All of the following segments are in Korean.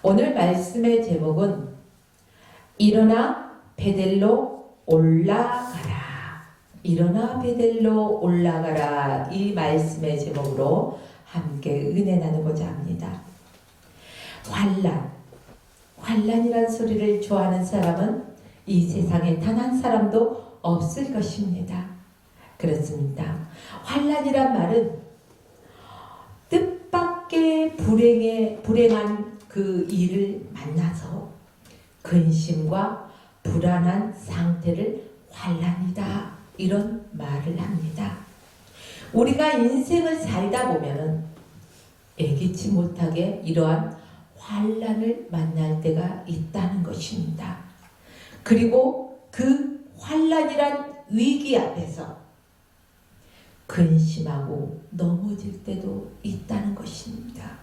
오늘 말씀의 제목은 일어나 베델로 올라가라. 일어나 베델로 올라가라. 이 말씀의 제목으로 함께 은혜 나누고자 합니다. 환난이란 소리를 좋아하는 사람은 이 세상에 단 한 사람도 없을 것입니다. 그렇습니다. 환난이란 말은 뜻밖의 불행한 그 일을 만나서 근심과 불안한 상태를 환난이다, 이런 말을 합니다. 우리가 인생을 살다 보면은 예기치 못하게 이러한 환난을 만날 때가 있다는 것입니다. 그리고 그 환난이란 위기 앞에서 근심하고 넘어질 때도 있다는 것입니다.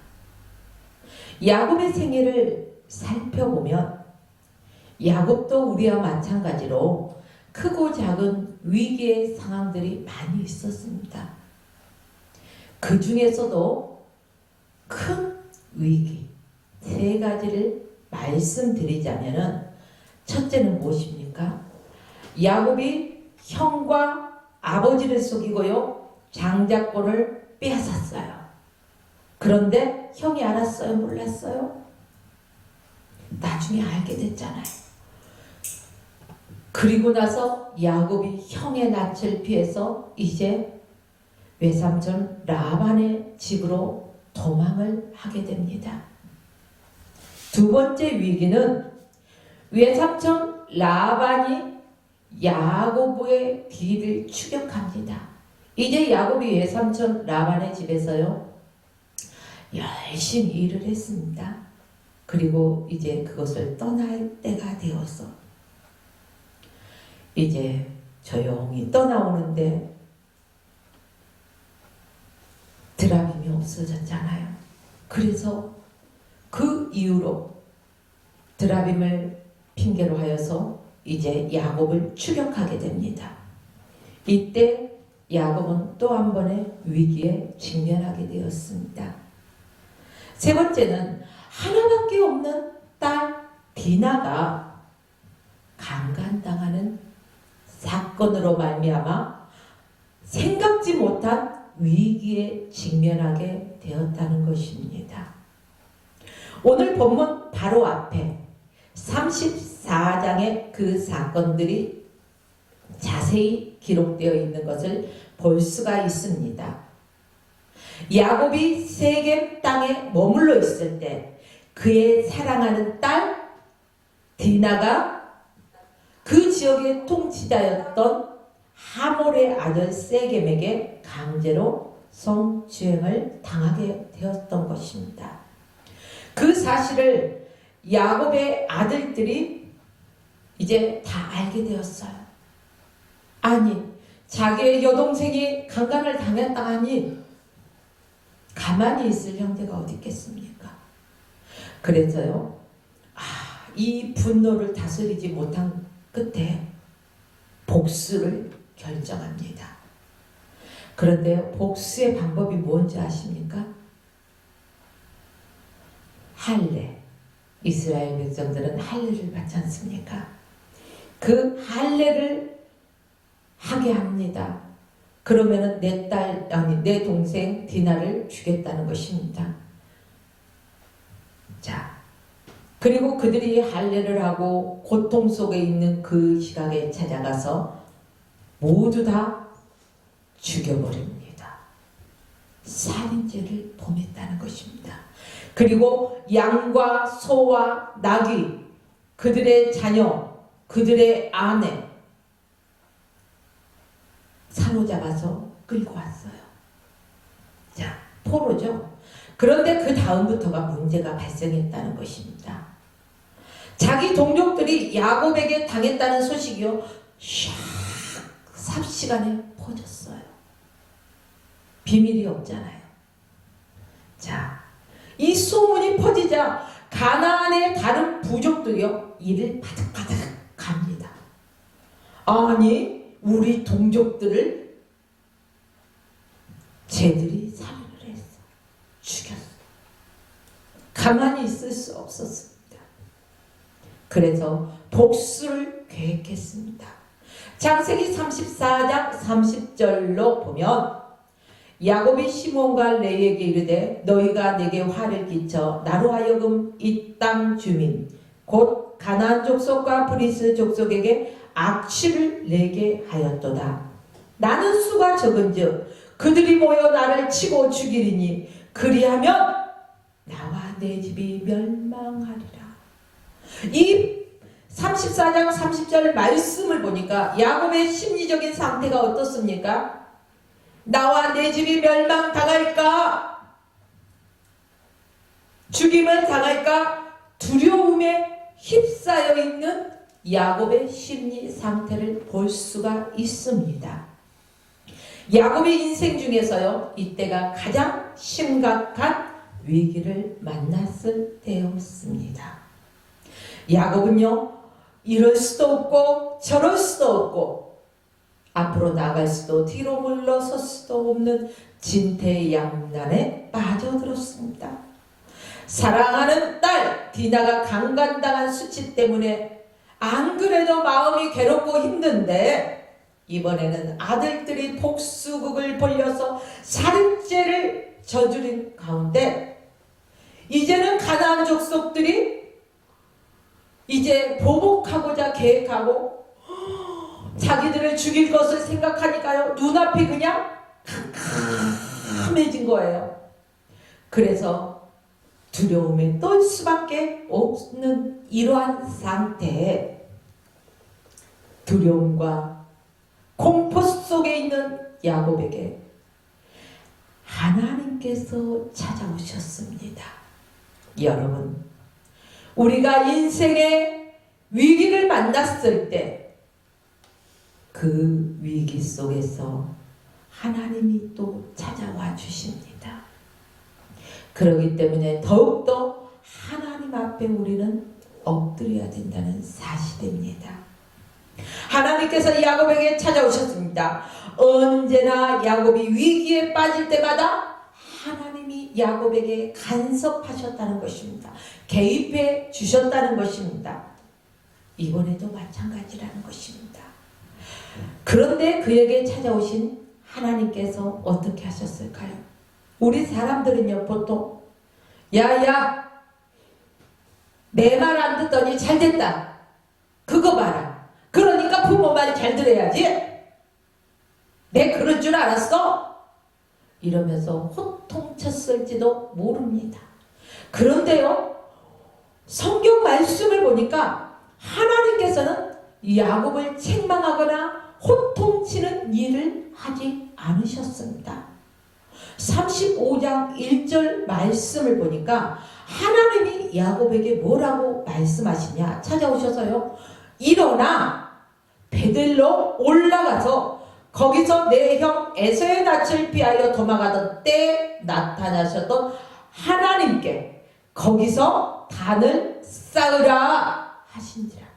야곱의 생애를 살펴보면 야곱도 우리와 마찬가지로 크고 작은 위기의 상황들이 많이 있었습니다. 그 중에서도 큰 위기 세 가지를 말씀드리자면은, 첫째는 무엇입니까? 야곱이 형과 아버지를 속이고요, 장자권을 빼앗았어요. 그런데 형이 알았어요? 몰랐어요? 나중에 알게 됐잖아요. 그리고 나서 야곱이 형의 낯을 피해서 이제 외삼촌 라반의 집으로 도망을 하게 됩니다. 두 번째 위기는 외삼촌 라반이 야곱의 뒤를 추격합니다. 이제 야곱이 외삼촌 라반의 집에서요 열심히 일을 했습니다. 그리고 이제 그것을 떠날 때가 되어서 이제 조용히 떠나오는데 드라빔이 없어졌잖아요. 그래서 그 이후로 드라빔을 핑계로 하여서 이제 야곱을 추격하게 됩니다. 이때 야곱은 또 한 번의 위기에 직면하게 되었습니다. 세 번째는 하나밖에 없는 딸 디나가 강간당하는 사건으로 말미암아 생각지 못한 위기에 직면하게 되었다는 것입니다. 오늘 본문 바로 앞에 34장의 그 사건들이 자세히 기록되어 있는 것을 볼 수가 있습니다. 야곱이 세겜 땅에 머물러 있을 때 그의 사랑하는 딸 디나가 그 지역의 통치자였던 하몰의 아들 세겜에게 강제로 성추행을 당하게 되었던 것입니다. 그 사실을 야곱의 아들들이 이제 다 알게 되었어요. 아니, 자기의 여동생이 강간을 당했다 하니 가만히 있을 형제가 어디 있겠습니까? 그래서요, 이 분노를 다스리지 못한 끝에 복수를 결정합니다. 그런데 복수의 방법이 뭔지 아십니까? 할례. 이스라엘 백성들은 할례를 받지 않습니까? 그 할례를 하게 합니다. 그러면은 내 동생 디나를 주겠다는 것입니다. 자, 그리고 그들이 할례를 하고 고통 속에 있는 그 시각에 찾아가서 모두 다 죽여버립니다. 살인죄를 범했다는 것입니다. 그리고 양과 소와 나귀, 그들의 자녀, 그들의 아내 사로잡아서 끌고 왔어요. 자, 포로죠. 그런데 그 다음부터가 문제가 발생했다는 것입니다. 자기 동족들이 야곱에게 당했다는 소식이요, 삽시간에 퍼졌어요. 비밀이 없잖아요. 자, 이 소문이 퍼지자 가나안의 다른 부족들이요 이를 바득바득 갑니다. 아니, 우리 동족들을 쟤들이 살인을 했어. 죽였어. 가만히 있을 수 없었습니다. 그래서 복수를 계획했습니다. 창세기 34장 30절로 보면 야곱이 시몬과 레에게 이르되 너희가 내게 화를 끼쳐 나로 하여금 이 땅 주민 곧 가나안 족속과 브리스 족속에게 악취를 내게 하였도다. 나는 수가 적은즉 그들이 모여 나를 치고 죽이리니 그리하면 나와 내 집이 멸망하리라. 이 34장 30절 말씀을 보니까 야곱의 심리적인 상태가 어떻습니까? 나와 내 집이 멸망당할까? 죽임을 당할까? 두려움에 휩싸여 있는 야곱의 심리 상태를 볼 수가 있습니다. 야곱의 인생 중에서요, 이때가 가장 심각한 위기를 만났을 때였습니다. 야곱은요, 이럴 수도 없고 저럴 수도 없고 앞으로 나갈 수도 뒤로 물러설 수도 없는 진퇴양난에 빠져들었습니다. 사랑하는 딸 디나가 강간당한 수치 때문에 안 그래도 마음이 괴롭고 힘든데 이번에는 아들들이 복수극을 벌여서 살인죄를 저지른 가운데 이제는 가나안 족속들이 이제 보복하고자 계획하고 자기들을 죽일 것을 생각하니까요, 눈앞이 그냥 캄캄해진 거예요. 그래서 두려움에 떨 수밖에 없는 이러한 상태에 두려움과 공포 속에 있는 야곱에게 하나님께서 찾아오셨습니다. 여러분, 우리가 인생의 위기를 만났을 때 그 위기 속에서 하나님이 또 찾아와 주십니다. 그렇기 때문에 더욱더 하나님 앞에 우리는 엎드려야 된다는 사실입니다. 하나님께서 야곱에게 찾아오셨습니다. 언제나 야곱이 위기에 빠질 때마다 하나님이 야곱에게 간섭하셨다는 것입니다. 개입해 주셨다는 것입니다. 이번에도 마찬가지라는 것입니다. 그런데 그에게 찾아오신 하나님께서 어떻게 하셨을까요? 우리 사람들은요, 보통 야야 내 말 안 듣더니 잘됐다, 그거 봐라, 그러니까 부모 말 잘 들어야지, 내 그럴 줄 알았어, 이러면서 호통쳤을지도 모릅니다. 그런데요, 성경 말씀을 보니까 하나님께서는 야곱을 책망하거나 호통치는 일을 하지 않으셨습니다. 35장 1절 말씀을 보니까 하나님이 야곱에게 뭐라고 말씀하시냐, 찾아오셔서요, 일어나 베들로 올라가서 거기서 내 형 에서의 낯을 피하여 도망가던 때에 나타나셨던 하나님께 거기서 단을 쌓으라 하신지라.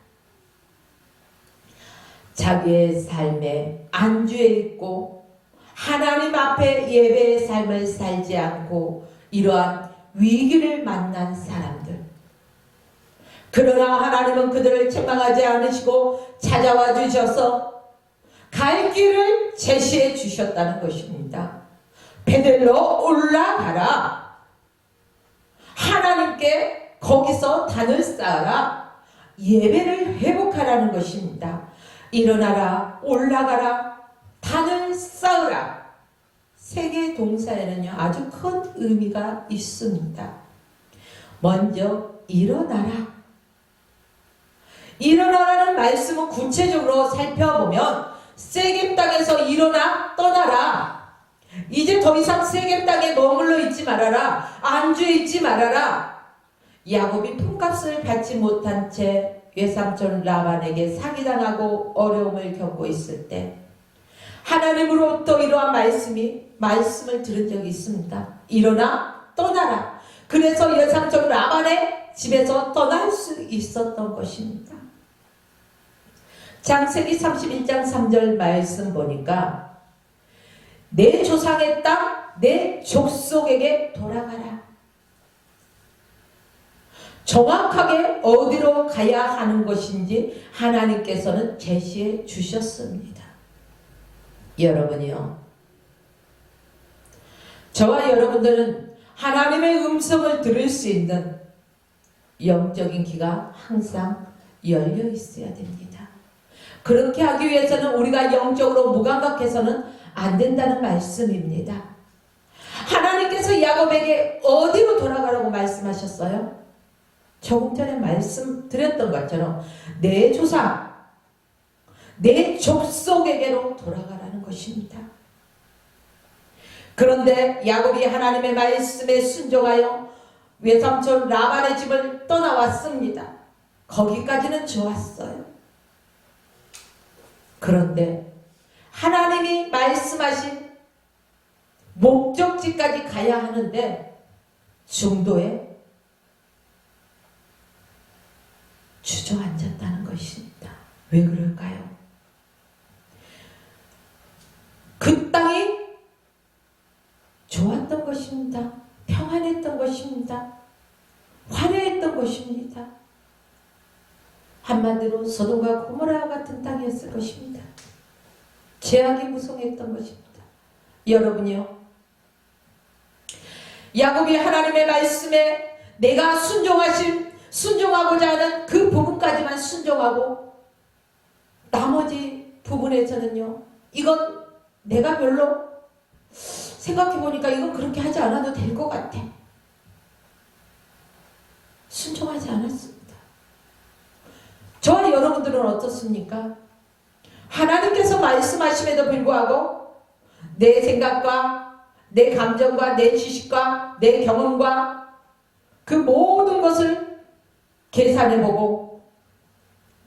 자기의 삶에 안주해 있고 하나님 앞에 예배의 삶을 살지 않고 이러한 위기를 만난 사람들, 그러나 하나님은 그들을 책망하지 않으시고 찾아와 주셔서 갈 길을 제시해 주셨다는 것입니다. 베들로 올라가라, 하나님께 거기서 단을 쌓아라, 예배를 회복하라는 것입니다. 일어나라, 올라가라, 단을 쌓으라. 세 개의 동사에는요, 아주 큰 의미가 있습니다. 먼저 일어나라. 일어나라는 말씀은 구체적으로 살펴보면 세겜 땅에서 일어나 떠나라. 이제 더 이상 세겜 땅에 머물러 있지 말아라. 안주해 있지 말아라. 야곱이 품값을 받지 못한 채 외삼촌 라반에게 사기당하고 어려움을 겪고 있을 때 하나님으로부터 이러한 말씀을 들은 적이 있습니다. 일어나 떠나라. 그래서 외삼촌 라반의 집에서 떠날 수 있었던 것입니다. 창세기 31장 3절 말씀 보니까 내 조상의 땅, 내 족속에게 돌아가라. 정확하게 어디로 가야 하는 것인지 하나님께서는 제시해 주셨습니다. 여러분이요, 저와 여러분들은 하나님의 음성을 들을 수 있는 영적인 귀가 항상 열려 있어야 됩니다. 그렇게 하기 위해서는 우리가 영적으로 무감각해서는 안 된다는 말씀입니다. 하나님께서 야곱에게 어디로 돌아가라고 말씀하셨어요? 조금 전에 말씀드렸던 것처럼 내 조상, 내 족속에게로 돌아가라는 것입니다. 그런데 야곱이 하나님의 말씀에 순종하여 외삼촌 라반의 집을 떠나왔습니다. 거기까지는 좋았어요. 그런데 하나님이 말씀하신 목적지까지 가야 하는데 중도에 주저앉았다는 것입니다. 왜 그럴까요? 그 땅이 좋았던 것입니다. 평안했던 것입니다. 화려했던 것입니다. 한마디로 소돔과 고모라 같은 땅이었을 것입니다. 죄악이 무성했던 것입니다. 여러분이요, 야곱이 하나님의 말씀에 내가 순종하고자 하는 그 부분까지만 순종하고 나머지 부분에서는요, 이건 내가 별로 생각해보니까 이건 그렇게 하지 않아도 될 것 같아. 순종하지 않았습니다. 저와 여러분들은 어떻습니까? 하나님께서 말씀하심에도 불구하고 내 생각과 내 감정과 내 지식과 내 경험과 그 모든 것을 계산해보고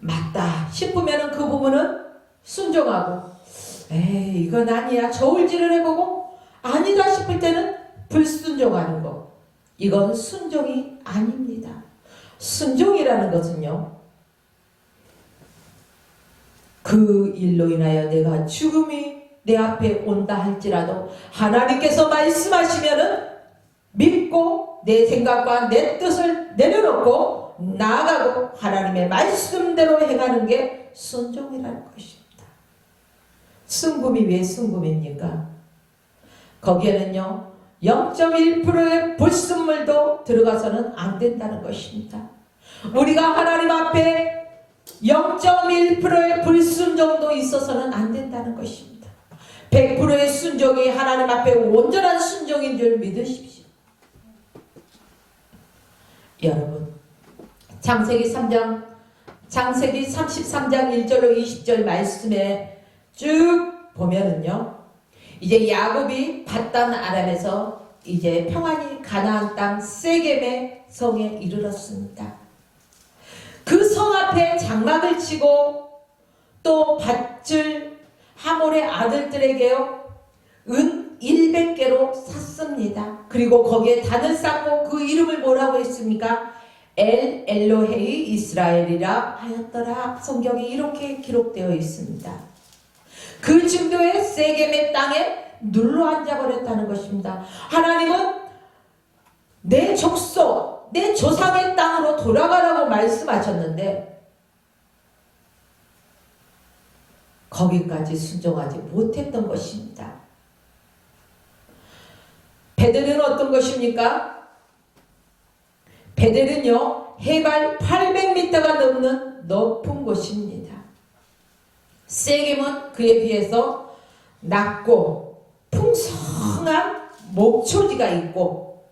맞다 싶으면 그 부분은 순종하고, 에이 이건 아니야 저울질을 해보고 아니다 싶을 때는 불순종하는 것, 이건 순종이 아닙니다. 순종이라는 것은요, 그 일로 인하여 내가 죽음이 내 앞에 온다 할지라도 하나님께서 말씀하시면은 믿고 내 생각과 내 뜻을 내려놓고 나아가고 하나님의 말씀대로 행하는 게 순종이라는 것입니다. 순금이 왜 순금입니까? 거기에는요 0.1%의 불순물도 들어가서는 안 된다는 것입니다. 우리가 하나님 앞에 0.1%의 불순 정도 있어서는 안 된다는 것입니다. 100%의 순종이 하나님 앞에 온전한 순종인 줄 믿으십시오. 여러분, 창세기 33장 1절로 20절 말씀에 쭉 보면은요, 이제 야곱이 밧단 아람에서 이제 평안히 가나안 땅 세겜의 성에 이르렀습니다. 그 성 앞에 장막을 치고 또 밭을 하몰의 아들들에게요 은 100개로 샀습니다. 그리고 거기에 단을 쌓고 그 이름을 뭐라고 했습니까? 엘 엘로헤이 이스라엘이라 하였더라. 성경에 이렇게 기록되어 있습니다. 그 정도의 세겜의 땅에 눌러 앉아버렸다는 것입니다. 하나님은 내 족속, 내 조상의 땅으로 돌아가라고 말씀하셨는데 거기까지 순종하지 못했던 것입니다. 베델은 어떤 것입니까? 베델은요 해발 800m가 넘는 높은 곳입니다. 세겜은 그에 비해서 낮고 풍성한 목초지가 있고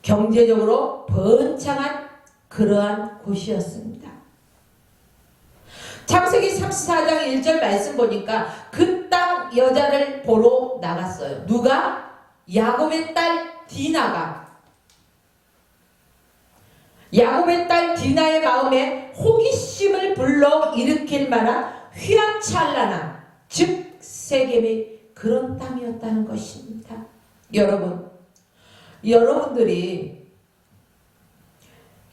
경제적으로 번창한 그러한 곳이었습니다. 창세기 34장 1절 말씀 보니까 그 땅 여자를 보러 나갔어요. 누가? 야곱의 딸 디나가. 야곱의 딸 디나의 마음에 호기심을 불러일으킬 만한 휘황찬란한, 즉 세겜이 그런 땅이었다는 것입니다. 여러분들이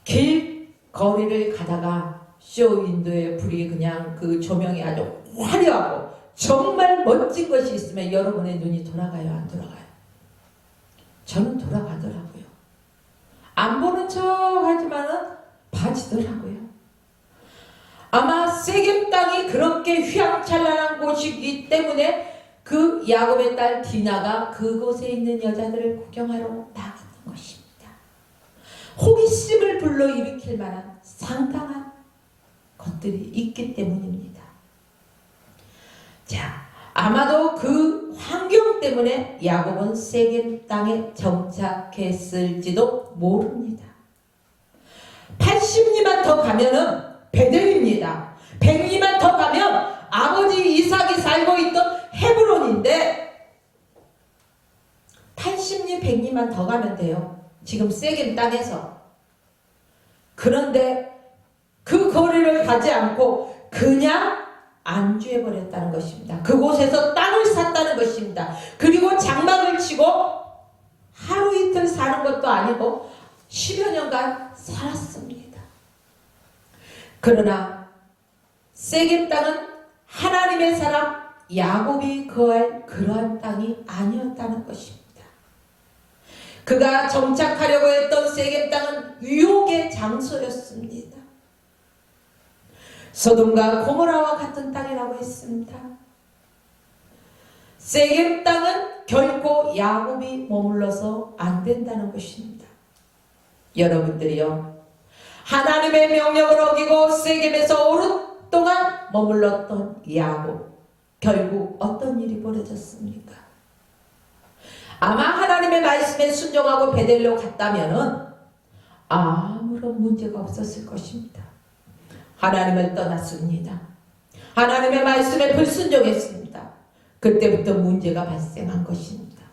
길거리를 가다가 쇼윈도에 불이 그냥 그 조명이 아주 화려하고 정말 멋진 것이 있으면 여러분의 눈이 돌아가요, 안 돌아가요? 저는 돌아가더라고요. 안 보는 척 좋아지더라고요. 아마 세겜 땅이 그렇게 휘황찬란한 곳이기 때문에 그 야곱의 딸 디나가 그곳에 있는 여자들을 구경하러 나갔던 것입니다. 호기심을 불러일으킬 만한 상당한 것들이 있기 때문입니다. 자, 아마도 그 환경 때문에 야곱은 세겜 땅에 정착했을지도 모릅니다. 80리만 더 가면은 베델입니다. 100리만 더 가면 아버지 이삭이 살고 있던 헤브론인데 80리, 100리만 더 가면 돼요. 지금 세겜 땅에서. 그런데 그 거리를 가지 않고 그냥 안주해버렸다는 것입니다. 그곳에서 땅을 샀다는 것입니다. 그리고 장막을 치고 하루 이틀 사는 것도 아니고 10여 년간 살았습니다. 그러나 세겜 땅은 하나님의 사람 야곱이 거할 그러한 땅이 아니었다는 것입니다. 그가 정착하려고 했던 세겜 땅은 유혹의 장소였습니다. 소돔과 고모라와 같은 땅이라고 했습니다. 세겜 땅은 결코 야곱이 머물러서 안 된다는 것입니다. 여러분들이요, 하나님의 명령을 어기고 세겜에서 오랫동안 머물렀던 야곱, 결국 어떤 일이 벌어졌습니까? 아마 하나님의 말씀에 순종하고 베델로 갔다면은 아무런 문제가 없었을 것입니다. 하나님을 떠났습니다. 하나님의 말씀에 불순종했습니다. 그때부터 문제가 발생한 것입니다.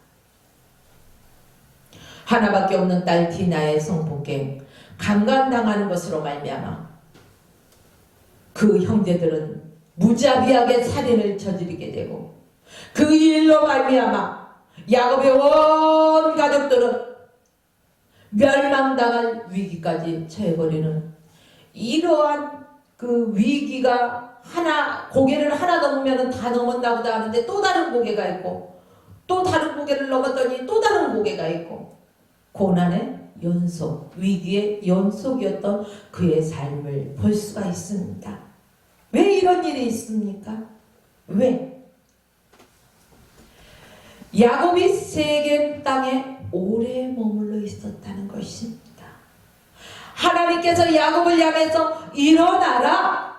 하나밖에 없는 딸 디나의 성폭행, 강간당하는 것으로 말미암아 그 형제들은 무자비하게 살인을 저지르게 되고 그 일로 말미암아 야곱의 온 가족들은 멸망당할 위기까지 처해버리는 이러한 그 위기가 고개를 하나 넘으면 다 넘었나 보다 하는데 또 다른 고개가 있고 또 다른 고개를 넘었더니 또 다른 고개가 있고 고난의 연속, 위기의 연속이었던 그의 삶을 볼 수가 있습니다. 왜 이런 일이 있습니까? 왜? 야곱이 세겜 땅에 오래 머물러 있었다는 것입니다. 하나님께서 야곱을 향해서 일어나라,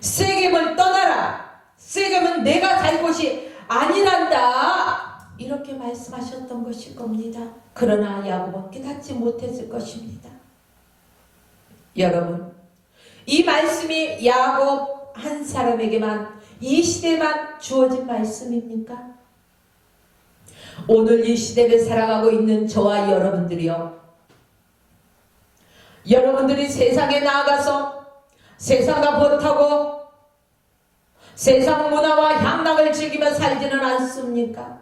세겜을 떠나라, 세겜은 내가 살 곳이 아니란다, 이렇게 말씀하셨던 것일 겁니다. 그러나 야곱은 깨닫지 못했을 것입니다. 여러분, 이 말씀이 야곱 한 사람에게만, 이 시대만 주어진 말씀입니까? 오늘 이 시대를 살아가고 있는 저와 여러분들이요, 여러분들이 세상에 나아가서 세상과 버타고 세상 문화와 향락을 즐기며 살지는 않습니까?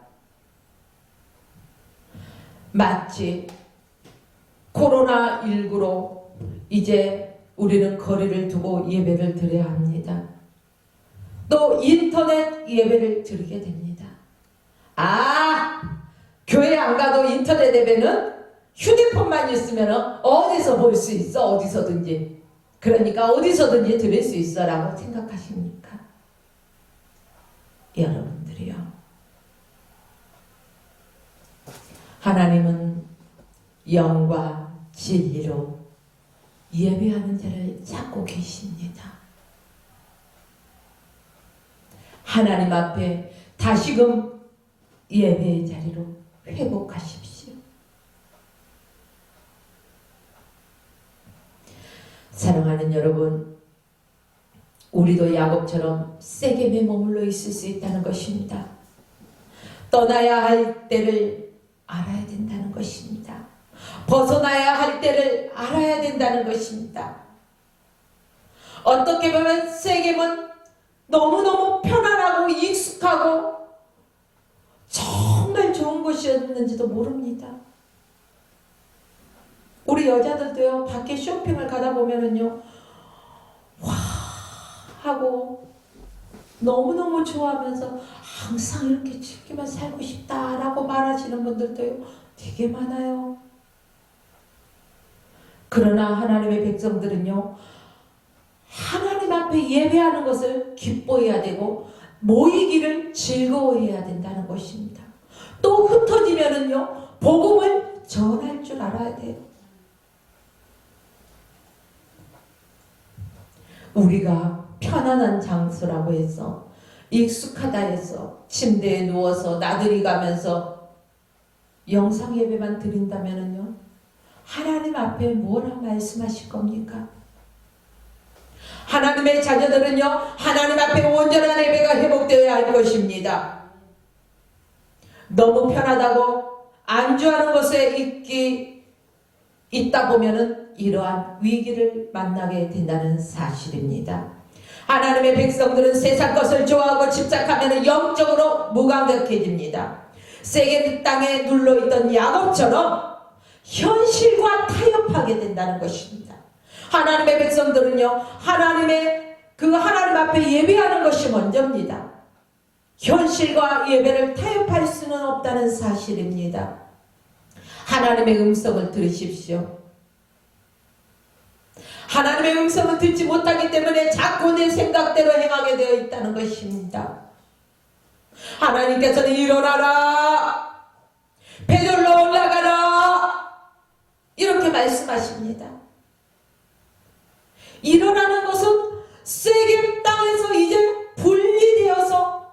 마치 코로나19로 이제 우리는 거리를 두고 예배를 드려야 합니다. 또 인터넷 예배를 드리게 됩니다. 교회 안 가도 인터넷 예배는 휴대폰만 있으면 어디서 볼 수 있어, 어디서든지. 그러니까 어디서든지 드릴 수 있어 라고 생각하십니까? 여러분들이요, 하나님은 영과 진리로 예배하는 자를 찾고 계십니다. 하나님 앞에 다시금 예배의 자리로 회복하십시오. 사랑하는 여러분, 우리도 야곱처럼 세겜에 머물러 있을 수 있다는 것입니다. 떠나야 할 때를 알아야 된다는 것입니다. 벗어나야 할 때를 알아야 된다는 것입니다. 어떻게 보면 세겜은 너무너무 편안하고 익숙하고 정말 좋은 곳이었는지도 모릅니다. 우리 여자들도요, 밖에 쇼핑을 가다 보면은요, 와 하고 너무너무 좋아하면서 항상 이렇게 즐기며 살고 싶다라고 말하시는 분들도요, 되게 많아요. 그러나 하나님의 백성들은요, 하나님 앞에 예배하는 것을 기뻐해야 되고 모이기를 즐거워해야 된다는 것입니다. 또 흩어지면은요, 복음을 전할 줄 알아야 돼요. 우리가 편안한 장소라고 해서, 익숙하다 해서 침대에 누워서 나들이 가면서 영상 예배만 드린다면은요, 하나님 앞에 뭐라 말씀하실 겁니까? 하나님의 자녀들은요, 하나님 앞에 온전한 예배가 회복되어야 할 것입니다. 너무 편하다고 안주하는 것에 있다 보면은 이러한 위기를 만나게 된다는 사실입니다. 하나님의 백성들은 세상 것을 좋아하고 집착하면 영적으로 무감각해집니다. 세겜 땅에 눌러있던 야곱처럼 현실과 타협하게 된다는 것입니다. 하나님의 백성들은요, 하나님 앞에 예배하는 것이 먼저입니다. 현실과 예배를 타협할 수는 없다는 사실입니다. 하나님의 음성을 들으십시오. 하나님의 음성을 듣지 못하기 때문에 자꾸 내 생각대로 행하게 되어 있다는 것입니다. 하나님께서는 일어나라, 베들로 올라가라, 이렇게 말씀하십니다. 일어나는 것은 세겜 땅에서 이제 분리되어서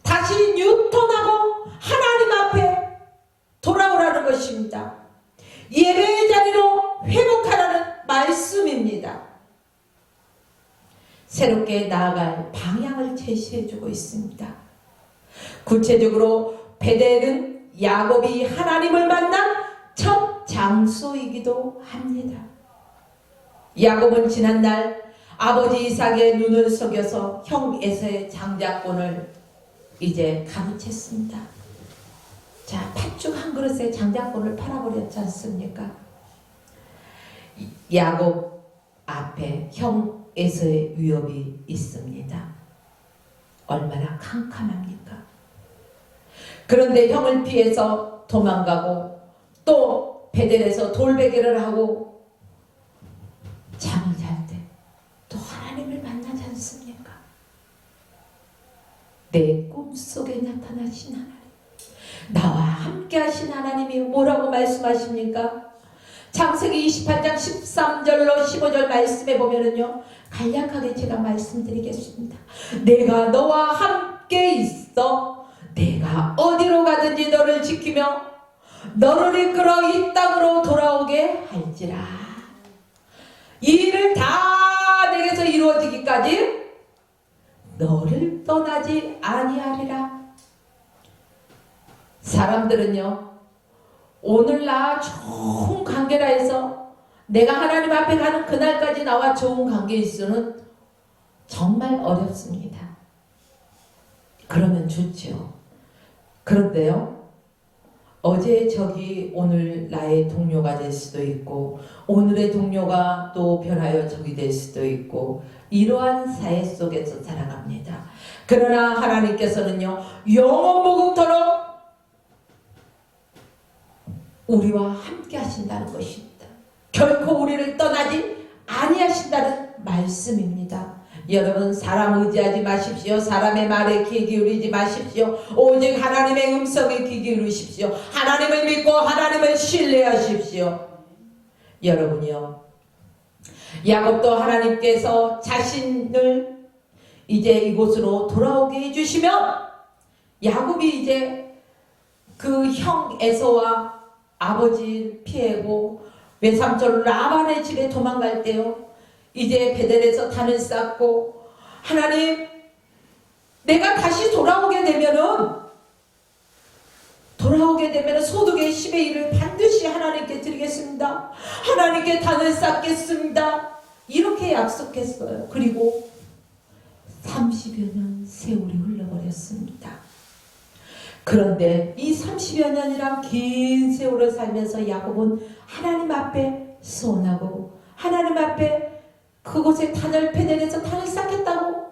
다시 뉴턴하고 하나님 앞에 돌아오라는 것입니다. 예배의 자리로 회복하라는 말씀입니다. 새롭게 나아갈 방향을 제시해주고 있습니다. 구체적으로 베델은 야곱이 하나님을 만난 첫 장소이기도 합니다. 야곱은 지난날 아버지 이삭의 눈을 속여서 형 에서의 장자권을 이제 가로챘습니다. 자, 팥죽 한 그릇에 장자권을 팔아버렸지 않습니까? 야곱 앞에 형 에서의 위협이 있습니다. 얼마나 캄캄합니까? 그런데 형을 피해서 도망가고 또 베델에서 돌베개를 하고 잠을 잘 때 또 하나님을 만나지 않습니까? 내 꿈속에 나타나신 하나님, 나와 함께 하신 하나님이 뭐라고 말씀하십니까? 창세기 28장 13절로 15절 말씀에 보면은요, 간략하게 제가 말씀드리겠습니다. 내가 너와 함께 있어 내가 어디로 가든지 너를 지키며 너를 이끌어 이 땅으로 돌아오게 할지라. 이 일을 다 내게서 이루어지기까지 너를 떠나지 아니하리라. 사람들은요, 오늘 나 좋은 관계라 해서 내가 하나님 앞에 가는 그날까지 나와 좋은 관계일 수는 정말 어렵습니다. 그러면 좋죠. 그런데요, 어제 적이 오늘 나의 동료가 될 수도 있고 오늘의 동료가 또 변하여 적이 될 수도 있고 이러한 사회 속에서 살아갑니다. 그러나 하나님께서는요, 영원 무궁토록 우리와 함께 하신다는 것입니다. 결코 우리를 떠나지 아니하신다는 말씀입니다. 여러분, 사람 의지하지 마십시오. 사람의 말에 귀 기울이지 마십시오. 오직 하나님의 음성에 귀 기울이십시오. 하나님을 믿고 하나님을 신뢰하십시오. 여러분이요, 야곱도 하나님께서 자신을 이제 이곳으로 돌아오게 해주시면 야곱이 이제 그 형 에서와 아버지를 피하고 외삼촌 라반의 집에 도망갈 때요, 이제 베델에서 단을 쌓고 하나님, 내가 다시 돌아오게 되면은 소득의 10의 1을 반드시 하나님께 드리겠습니다. 하나님께 단을 쌓겠습니다. 이렇게 약속했어요. 그리고 30여 년 세월이 흘러버렸습니다. 그런데 이 30여 년이란 긴 세월을 살면서 야곱은 하나님 앞에 소원하고 하나님 앞에 그곳에 베델에서 단을 쌓겠다고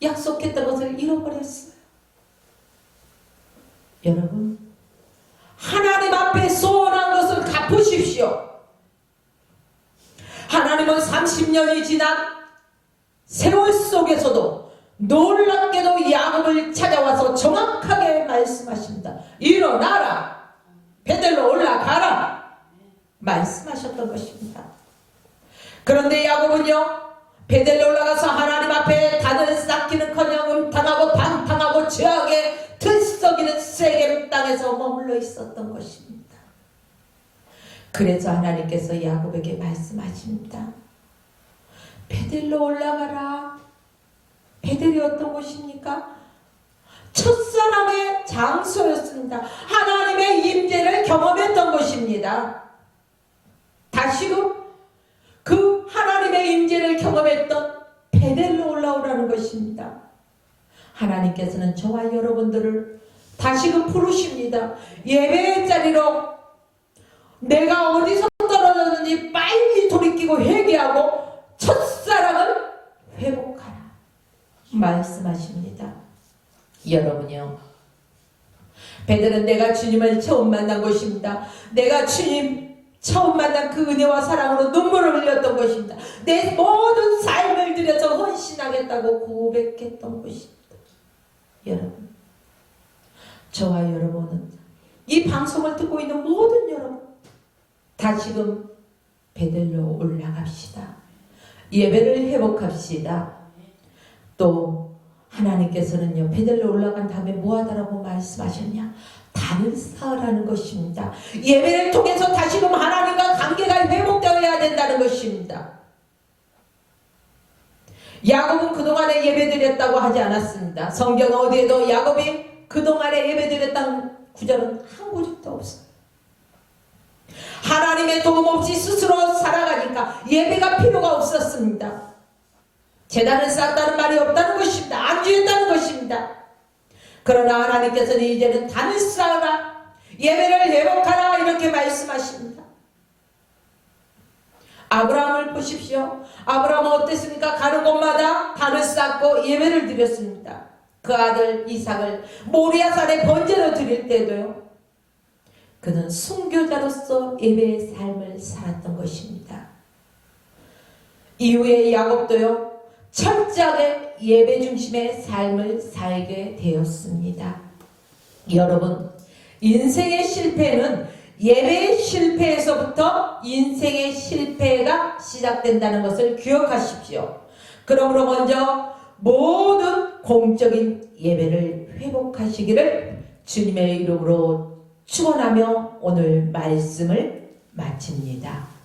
약속했던 것을 잃어버렸어요. 여러분, 하나님 앞에 소원한 것을 갚으십시오. 40년이 지난 세월 속에서도 놀랍게도 야곱을 찾아와서 정확하게 말씀하십니다. 일어나라, 베델로 올라가라 말씀하셨던 것입니다. 그런데 야곱은요, 베델로 올라가서 하나님 앞에 단을 쌓기는커녕 음탕하고 방탕하고 죄악에 들썩이는 세겜 땅에서 머물러 있었던 것입니다. 그래서 하나님께서 야곱에게 말씀하십니다. 베델로 올라가라. 베델이 어떤 곳입니까? 첫사랑의 장소였습니다. 하나님의 임재를 경험했던 곳입니다. 다시금 그 하나님의 임재를 경험했던 베델로 올라오라는 것입니다. 하나님께서는 저와 여러분들을 다시금 부르십니다. 예배의 자리로 내가 어디서 떨어졌는지 빨리 돌이키고 회개하고 첫사랑을 회복하라 말씀하십니다. 여러분요, 베델은 내가 주님을 처음 만난 곳입니다. 내가 주님 처음 만난 그 은혜와 사랑으로 눈물을 흘렸던 것입니다. 내 모든 삶을 들여서 헌신하겠다고 고백했던 것입니다. 여러분, 저와 여러분은, 이 방송을 듣고 있는 모든 여러분, 다시금 베델로 올라갑시다. 예배를 회복합시다. 또 하나님께서는요, 베델로 올라간 다음에 뭐하다라고 말씀하셨냐? 단을 쌓으라는 것입니다. 예배를 통해서 다시금 하나님과 관계가 회복되어야 된다는 것입니다. 야곱은 그동안에 예배드렸다고 하지 않았습니다. 성경 어디에도 야곱이 그동안에 예배드렸다는 구절은 한 구절도 없어요. 하나님의 도움 없이 스스로 살아가니까 예배가 필요가 없었습니다. 제단을 쌓았다는 말이 없다는 것입니다. 안주했다는 것입니다. 그러나 하나님께서는 이제는 단을 쌓아라, 예배를 회복하라 이렇게 말씀하십니다. 아브라함을 보십시오. 아브라함은 어땠습니까? 가는 곳마다 단을 쌓고 예배를 드렸습니다. 그 아들 이삭을 모리아산에 번제로 드릴 때도요, 그는 순교자로서 예배의 삶을 살았던 것입니다. 이후에 야곱도요, 철저하게 예배 중심의 삶을 살게 되었습니다. 여러분, 인생의 실패는 예배의 실패에서부터 인생의 실패가 시작된다는 것을 기억하십시오. 그러므로 먼저 모든 공적인 예배를 회복하시기를 주님의 이름으로 축원하며 오늘 말씀을 마칩니다.